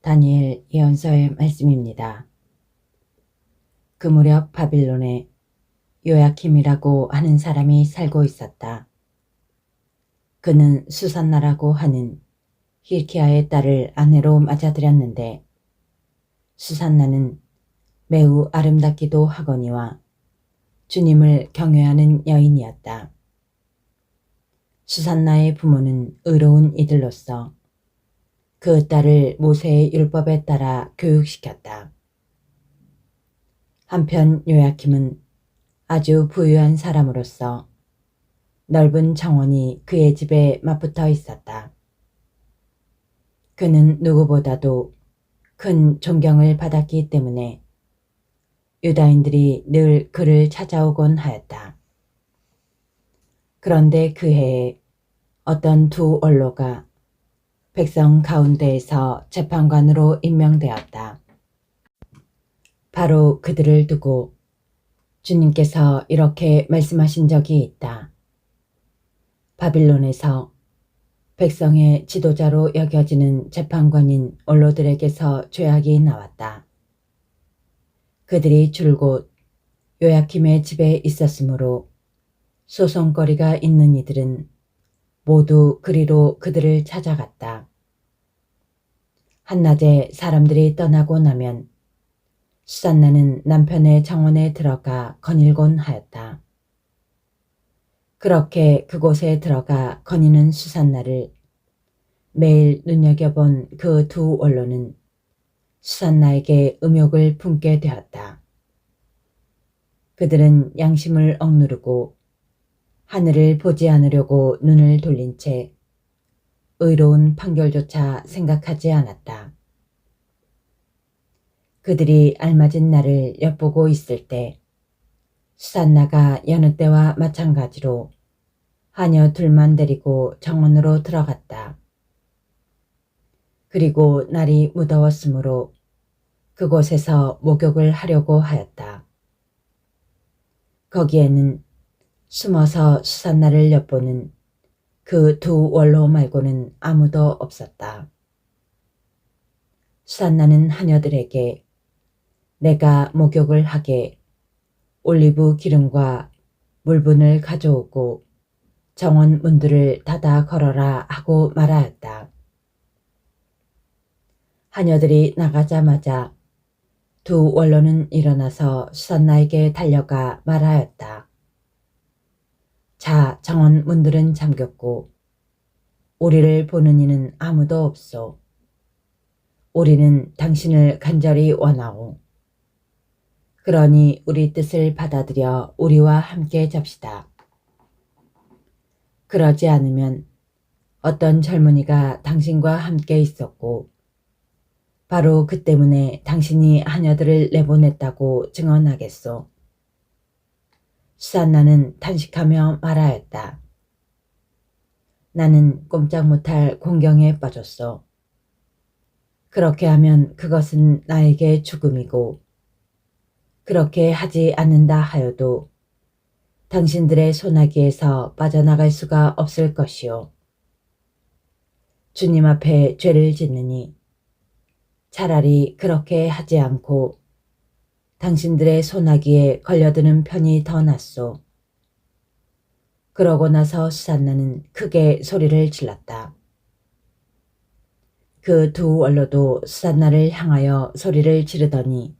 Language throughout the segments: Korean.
다니엘 예언서의 말씀입니다. 그 무렵 바빌론에 요야킴이라고 하는 사람이 살고 있었다. 그는 수산나라고 하는 힐키야의 딸을 아내로 맞아들였는데 수산나는 매우 아름답기도 하거니와 주님을 경외하는 여인이었다. 수산나의 부모는 의로운 이들로서 그 딸을 모세의 율법에 따라 교육시켰다. 한편 요야킴은 아주 부유한 사람으로서 넓은 정원이 그의 집에 맞붙어 있었다. 그는 누구보다도 큰 존경을 받았기 때문에 유다인들이 늘 그를 찾아오곤 하였다. 그런데 그 해에 어떤 두 원로가 백성 가운데에서 재판관으로 임명되었다. 바로 그들을 두고 주님께서 이렇게 말씀하신 적이 있다. 바빌론에서 백성의 지도자로 여겨지는 재판관인 원로들에게서 죄악이 나왔다. 그들이 줄곧 요야킴의 집에 있었으므로 소송거리가 있는 이들은 모두 그리로 그들을 찾아갔다. 한낮에 사람들이 떠나고 나면 수산나는 남편의 정원에 들어가 거닐곤 하였다. 그렇게 그곳에 들어가 거니는 수산나를 매일 눈여겨본 그 두 원로는 수산나에게 음욕을 품게 되었다. 그들은 양심을 억누르고 하늘을 보지 않으려고 눈을 돌린 채 의로운 판결조차 생각하지 않았다. 그들이 알맞은 날을 엿보고 있을 때 수산나가 여느 때와 마찬가지로 하녀 둘만 데리고 정원으로 들어갔다. 그리고 날이 무더웠으므로 그곳에서 목욕을 하려고 하였다. 거기에는 숨어서 수산나를 엿보는 그 두 원로 말고는 아무도 없었다. 수산나는 하녀들에게 내가 목욕을 하게 올리브 기름과 물분을 가져오고 정원 문들을 닫아 걸어라 하고 말하였다. 하녀들이 나가자마자 두 원로는 일어나서 수산나에게 달려가 말하였다. 자, 정원 문들은 잠겼고 우리를 보는 이는 아무도 없소. 우리는 당신을 간절히 원하오. 그러니 우리 뜻을 받아들여 우리와 함께 잡시다. 그러지 않으면 어떤 젊은이가 당신과 함께 있었고 바로 그 때문에 당신이 하녀들을 내보냈다고 증언하겠소. 수산나는 탄식하며 말하였다. 나는 꼼짝 못할 공경에 빠졌소. 그렇게 하면 그것은 나에게 죽음이고 그렇게 하지 않는다 하여도 당신들의 소나기에서 빠져나갈 수가 없을 것이오. 주님 앞에 죄를 짓느니 차라리 그렇게 하지 않고 당신들의 소나기에 걸려드는 편이 더 낫소. 그러고 나서 수산나는 크게 소리를 질렀다. 그 두 원로도 수산나를 향하여 소리를 지르더니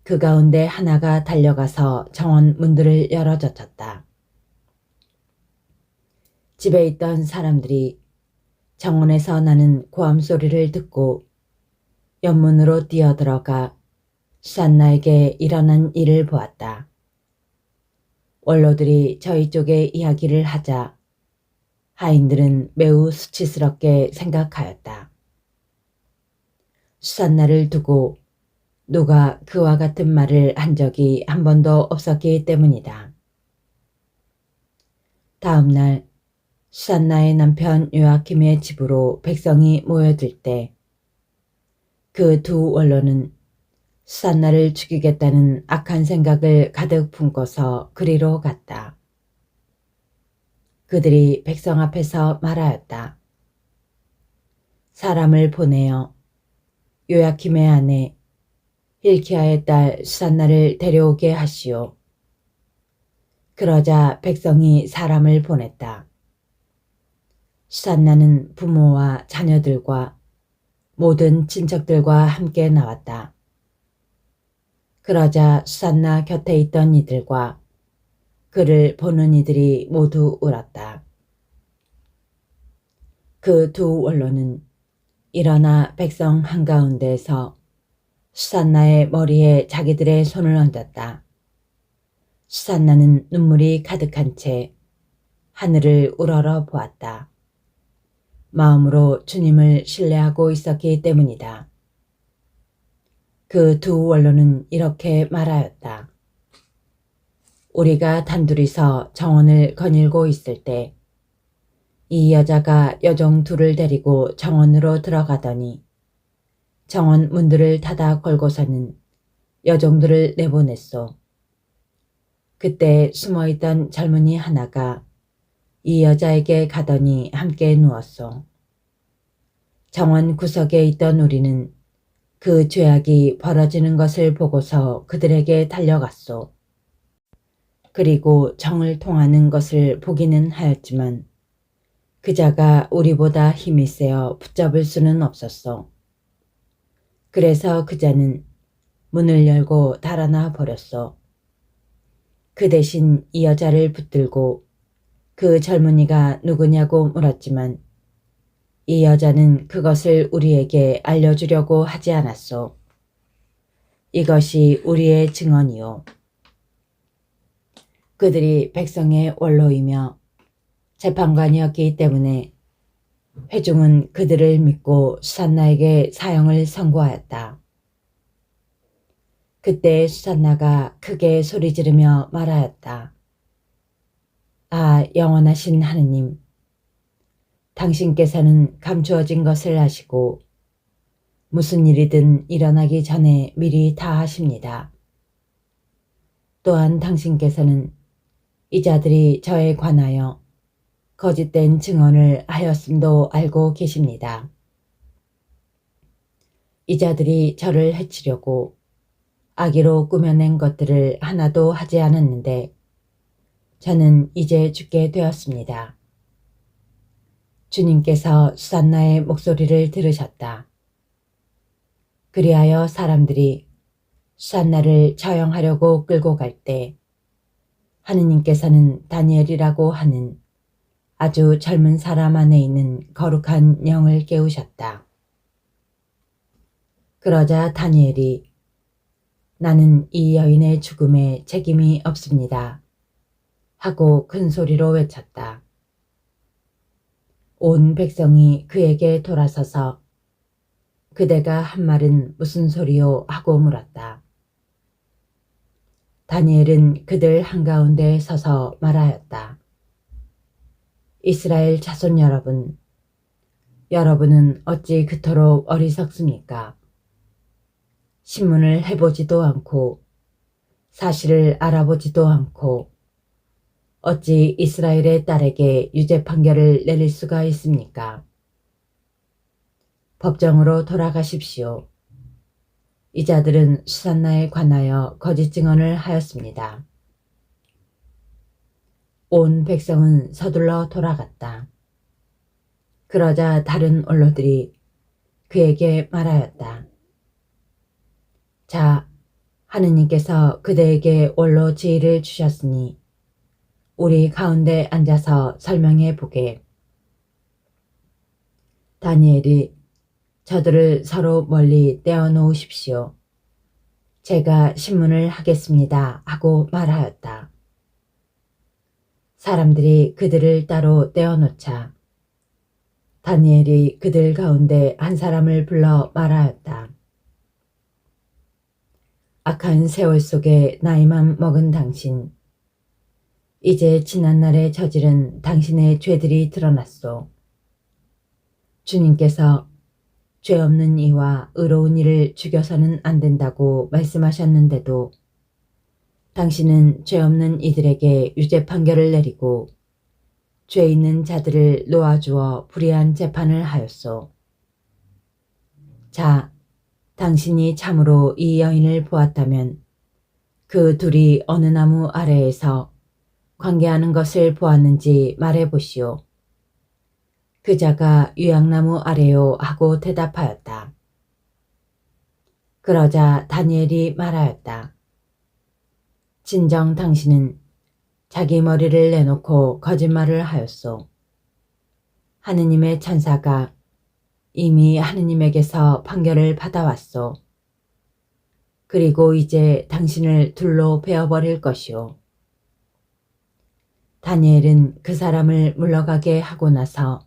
그 가운데 하나가 달려가서 정원 문들을 열어젖혔다. 집에 있던 사람들이 정원에서 나는 고함 소리를 듣고 연문으로 뛰어들어가 수산나에게 일어난 일을 보았다. 원로들이 저희 쪽에 이야기를 하자 하인들은 매우 수치스럽게 생각하였다. 수산나를 두고 누가 그와 같은 말을 한 적이 한 번도 없었기 때문이다. 다음 날 수산나의 남편 요야킴의 집으로 백성이 모여들 때 그 두 원로는 수산나를 죽이겠다는 악한 생각을 가득 품고서 그리로 갔다. 그들이 백성 앞에서 말하였다. 사람을 보내어 요야킴의 아내 hilki야의 딸 수산나를 데려오게 하시오. 그러자 백성이 사람을 보냈다. 수산나는 부모와 자녀들과 모든 친척들과 함께 나왔다. 그러자 수산나 곁에 있던 이들과 그를 보는 이들이 모두 울었다. 그 두 원로는 일어나 백성 한가운데에서 수산나의 머리에 자기들의 손을 얹었다. 수산나는 눈물이 가득한 채 하늘을 우러러 보았다. 마음으로 주님을 신뢰하고 있었기 때문이다. 그 두 원로는 이렇게 말하였다. 우리가 단둘이서 정원을 거닐고 있을 때 이 여자가 여종 둘을 데리고 정원으로 들어가더니 정원 문들을 닫아 걸고서는 여종들을 내보냈소. 그때 숨어있던 젊은이 하나가 이 여자에게 가더니 함께 누웠소. 정원 구석에 있던 우리는 그 죄악이 벌어지는 것을 보고서 그들에게 달려갔소. 그리고 정을 통하는 것을 보기는 하였지만 그자가 우리보다 힘이 세어 붙잡을 수는 없었소. 그래서 그자는 문을 열고 달아나 버렸소. 그 대신 이 여자를 붙들고 그 젊은이가 누구냐고 물었지만 이 여자는 그것을 우리에게 알려주려고 하지 않았소. 이것이 우리의 증언이요. 그들이 백성의 원로이며 재판관이었기 때문에 회중은 그들을 믿고 수산나에게 사형을 선고하였다. 그때 수산나가 크게 소리 지르며 말하였다. 아, 영원하신 하느님, 당신께서는 감추어진 것을 아시고 무슨 일이든 일어나기 전에 미리 다 하십니다. 또한 당신께서는 이 자들이 저에 관하여 거짓된 증언을 하였음도 알고 계십니다. 이 자들이 저를 해치려고 악의로 꾸며낸 것들을 하나도 하지 않았는데 저는 이제 죽게 되었습니다. 주님께서 수산나의 목소리를 들으셨다. 그리하여 사람들이 수산나를 처형하려고 끌고 갈 때 하느님께서는 다니엘이라고 하는 아주 젊은 사람 안에 있는 거룩한 영을 깨우셨다. 그러자 다니엘이 나는 이 여인의 죽음에 책임이 없습니다 하고 큰 소리로 외쳤다. 온 백성이 그에게 돌아서서 그대가 한 말은 무슨 소리요 하고 물었다. 다니엘은 그들 한가운데 서서 말하였다. 이스라엘 자손 여러분, 여러분은 어찌 그토록 어리석습니까? 신문을 해보지도 않고 사실을 알아보지도 않고 어찌 이스라엘의 딸에게 유죄 판결을 내릴 수가 있습니까? 법정으로 돌아가십시오. 이 자들은 수산나에 관하여 거짓 증언을 하였습니다. 온 백성은 서둘러 돌아갔다. 그러자 다른 원로들이 그에게 말하였다. 자, 하느님께서 그대에게 원로 지위를 주셨으니 우리 가운데 앉아서 설명해 보게. 다니엘이 저들을 서로 멀리 떼어 놓으십시오. 제가 신문을 하겠습니다 하고 말하였다. 사람들이 그들을 따로 떼어 놓자 다니엘이 그들 가운데 한 사람을 불러 말하였다. 악한 세월 속에 나이만 먹은 당신, 이제 지난날에 저지른 당신의 죄들이 드러났소. 주님께서 죄 없는 이와 의로운 이를 죽여서는 안 된다고 말씀하셨는데도 당신은 죄 없는 이들에게 유죄 판결을 내리고 죄 있는 자들을 놓아주어 불의한 재판을 하였소. 자, 당신이 참으로 이 여인을 보았다면 그 둘이 어느 나무 아래에서 관계하는 것을 보았는지 말해보시오. 그자가 유향나무 아래요 하고 대답하였다. 그러자 다니엘이 말하였다. 진정 당신은 자기 머리를 내놓고 거짓말을 하였소. 하느님의 천사가 이미 하느님에게서 판결을 받아왔소. 그리고 이제 당신을 둘로 베어버릴 것이오. 다니엘은 그 사람을 물러가게 하고 나서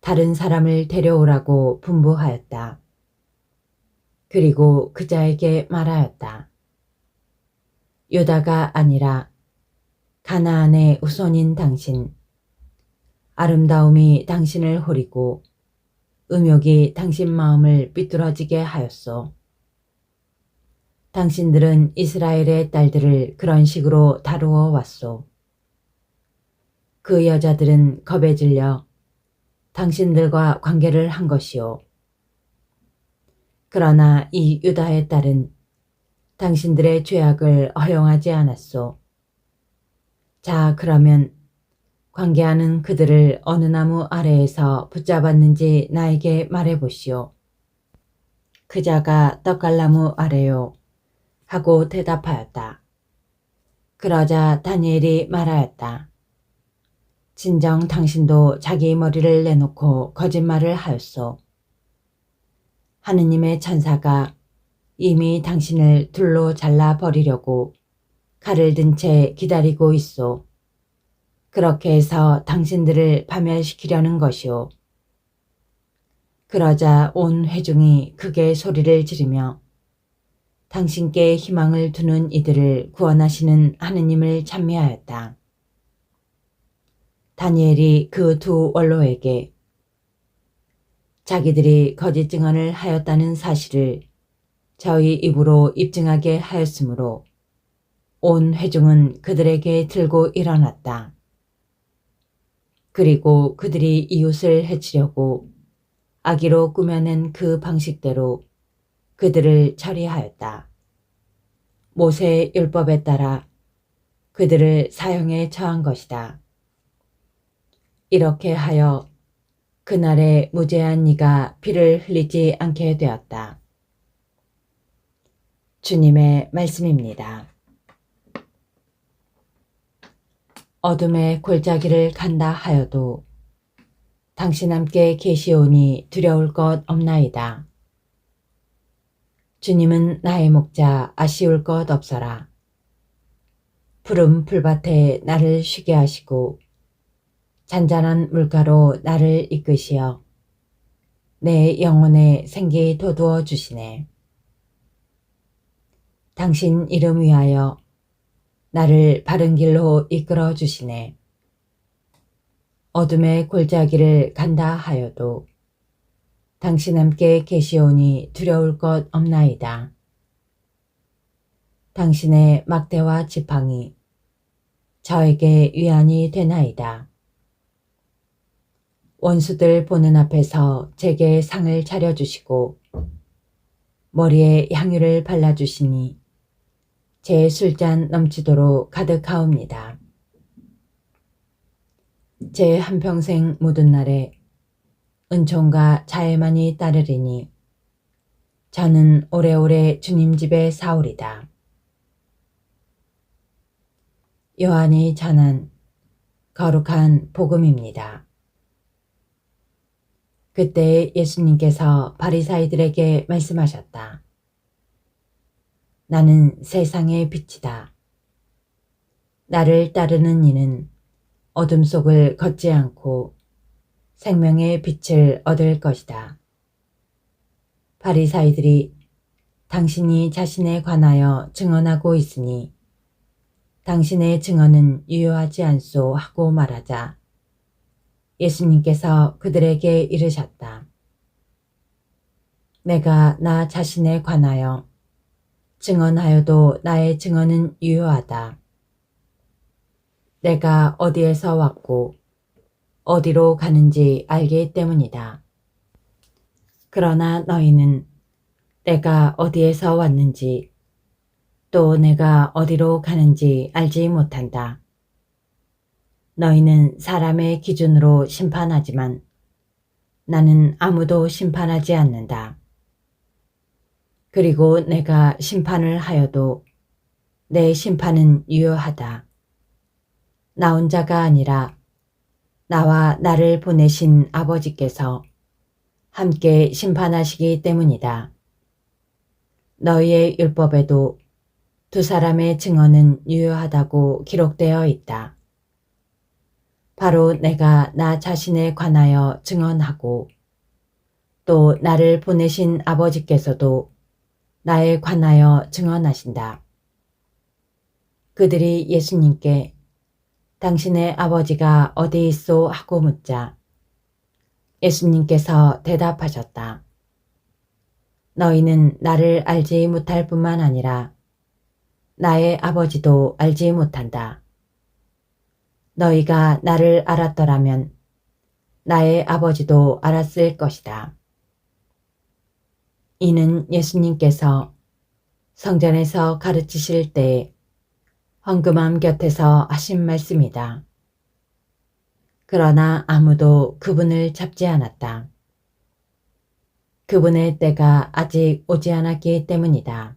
다른 사람을 데려오라고 분부하였다. 그리고 그자에게 말하였다. 유다가 아니라 가나안의 후손인 당신, 아름다움이 당신을 호리고 음욕이 당신 마음을 삐뚤어지게 하였소. 당신들은 이스라엘의 딸들을 그런 식으로 다루어 왔소. 그 여자들은 겁에 질려 당신들과 관계를 한 것이오. 그러나 이 유다의 딸은 당신들의 죄악을 허용하지 않았소. 자, 그러면 관계하는 그들을 어느 나무 아래에서 붙잡았는지 나에게 말해보시오. 그자가 떡갈나무 아래요 하고 대답하였다. 그러자 다니엘이 말하였다. 진정 당신도 자기 머리를 내놓고 거짓말을 하였소. 하느님의 천사가 이미 당신을 둘로 잘라버리려고 칼을 든 채 기다리고 있소. 그렇게 해서 당신들을 파멸시키려는 것이오. 그러자 온 회중이 크게 소리를 지르며 당신께 희망을 두는 이들을 구원하시는 하느님을 찬미하였다. 다니엘이 그 두 원로에게 자기들이 거짓 증언을 하였다는 사실을 저희 입으로 입증하게 하였으므로 온 회중은 그들에게 들고 일어났다. 그리고 그들이 이웃을 해치려고 악의로 꾸며낸 그 방식대로 그들을 처리하였다. 모세의 율법에 따라 그들을 사형에 처한 것이다. 이렇게 하여 그날에 무죄한 이가 피를 흘리지 않게 되었다. 주님의 말씀입니다. 어둠의 골짜기를 간다 하여도 당신 함께 계시오니 두려울 것 없나이다. 주님은 나의 목자 아쉬울 것 없어라. 푸른 풀밭에 나를 쉬게 하시고 잔잔한 물가로 나를 이끄시어 내 영혼에 생기 돋우어 주시네. 당신 이름 위하여 나를 바른 길로 이끌어 주시네. 어둠의 골짜기를 간다 하여도 당신 함께 계시오니 두려울 것 없나이다. 당신의 막대와 지팡이 저에게 위안이 되나이다. 원수들 보는 앞에서 제게 상을 차려주시고 머리에 향유를 발라주시니 제 술잔 넘치도록 가득하옵니다. 제 한평생 묻은 날에 은총과 자애만이 따르리니 저는 오래오래 주님 집에 사오리다. 요한이 전한 거룩한 복음입니다. 그때 예수님께서 바리사이들에게 말씀하셨다. 나는 세상의 빛이다. 나를 따르는 이는 어둠 속을 걷지 않고 생명의 빛을 얻을 것이다. 바리사이들이 당신이 자신에 관하여 증언하고 있으니 당신의 증언은 유효하지 않소 하고 말하자 예수님께서 그들에게 이르셨다. 내가 나 자신에 관하여 증언하여도 나의 증언은 유효하다. 내가 어디에서 왔고 어디로 가는지 알기 때문이다. 그러나 너희는 때가 어디에서 왔는지 또 내가 어디로 가는지 알지 못한다. 너희는 사람의 기준으로 심판하지만 나는 아무도 심판하지 않는다. 그리고 내가 심판을 하여도 내 심판은 유효하다. 나 혼자가 아니라 나와 나를 보내신 아버지께서 함께 심판하시기 때문이다. 너희의 율법에도 두 사람의 증언은 유효하다고 기록되어 있다. 바로 내가 나 자신에 관하여 증언하고 또 나를 보내신 아버지께서도 나에 관하여 증언하신다. 그들이 예수님께 당신의 아버지가 어디 있소 하고 묻자 예수님께서 대답하셨다. 너희는 나를 알지 못할 뿐만 아니라 나의 아버지도 알지 못한다. 너희가 나를 알았더라면 나의 아버지도 알았을 것이다. 이는 예수님께서 성전에서 가르치실 때에 황금암 곁에서 하신 말씀이다. 그러나 아무도 그분을 잡지 않았다. 그분의 때가 아직 오지 않았기 때문이다.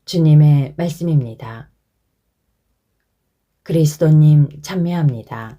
주님의 말씀입니다. 그리스도님 참여합니다.